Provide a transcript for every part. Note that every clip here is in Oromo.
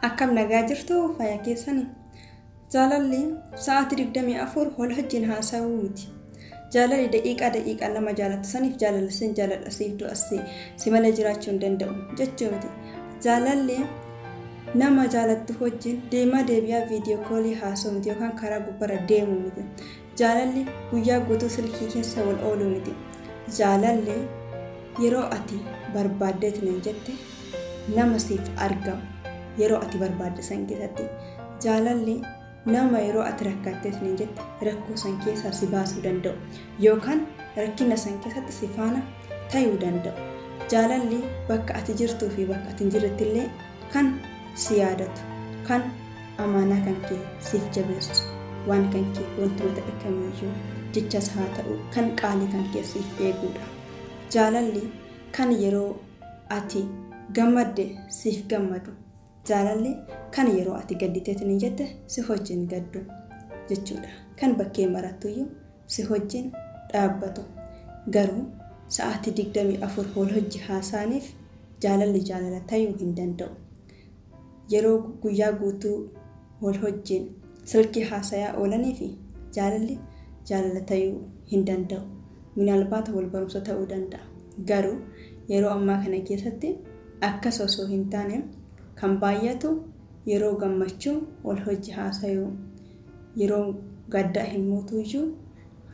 Akkam nagaa jirtu fayyaa keessanii. Jaalalli sa'aatii 24 wal wajjin haasa'uu miti. Jaalalli daqiiqaa nama jaalatu saniif jaalalli sin jaaladha siif du'asii si malee jiraachuu hin danda'u jechuu miti. Jaalalli nama jaalattu wajjin deemaa deebi'aa viidiyoo koolii haasa'u miti yookaan karaa gubbaarra deemu miti. Jaalalli guyyaa guutuu silkii keessa wal oolu miti. Jaalalli yeroo ati barbaaddeetiin jette nama siif argamu. Yeroo ati barbaadde san keessatti jaalalli nama yeroo ati rakkatteetiin jette rakkoo san keessaa si baasuu danda'u yookaan rakkina san keessatti si faana ta'uu danda'u. Jaalalli bakka ati jirtuu fi bakka ati hin jirrettillee kan si yaadatu, kan amaanaa kan kee siif jabeessu, waan kan kee wantuma ta'e kamiyyuu jechas haa ta'u kan qaalii kan kee siif eeguudha. Jaalalli kan yeroo ati gammadde siif gammadu. Jaalalli kan yeroo ati gadditeetiin jette si wajjin gaddu jechuudha. Kan bakkee marattuyyuu si wajjin dhaabbatu. Garuu sa'aatii 24 wal hojii haasa'aniif jaalalli jaalala ta'uu hin danda'u. Yeroo guyyaa guutuu wal hojiin silkii haasayaa oolanii fi jaalalli jaalala ta'uu hin danda'u. Minaalbaata wal barumsa ta'uu danda'a. Garuu yeroo ammaa kana keessatti akkas osoo hin taane kan baay'atu yeroo gammachuu wal hojii haasa'uu, yeroo gaddaa hin muutuyyuu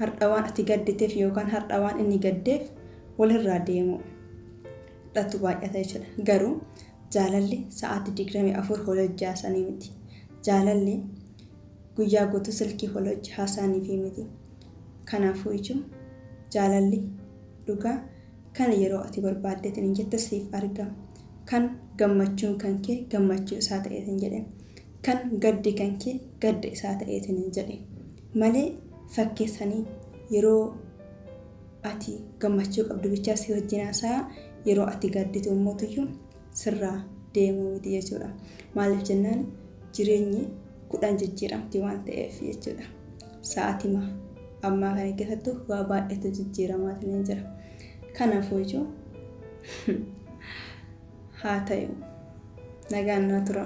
har'a waan ati gadditeef yookaan har'a waan inni gaddeef walirraa deemu dhatu baay'ata jechuudha. Garuu jaalalli sa'aatii 24 wal hojii haasa'anii miti. Jaalalli guyyaa guutuu silkii wal hojii haasa'anii miti. Kanaafuu iyyuu jaalalli dhugaa kan yeroo ati barbaaddeetiin jette siif argama. Kan gammachuun kan kee gammachuu isaa ta'eetiin jedhe, kan gaddi kan kee gadda isaa ta'eetiin jedhe malee fakkeessanii yeroo ati gammachuu qabdu bichaa si wajjin haasa'a yeroo ati gadditu immoo sirraa deemuu miti jechuudha. Maaliif jennaan jireenyi 10 jijjiiramti waan ta'eef jechuudha. Sa'aatii ammaa kana keessattuu waa baay'eetu jijjiiramaa jira. Kanaafuu iyyuu haa ta'u nagaan na tura.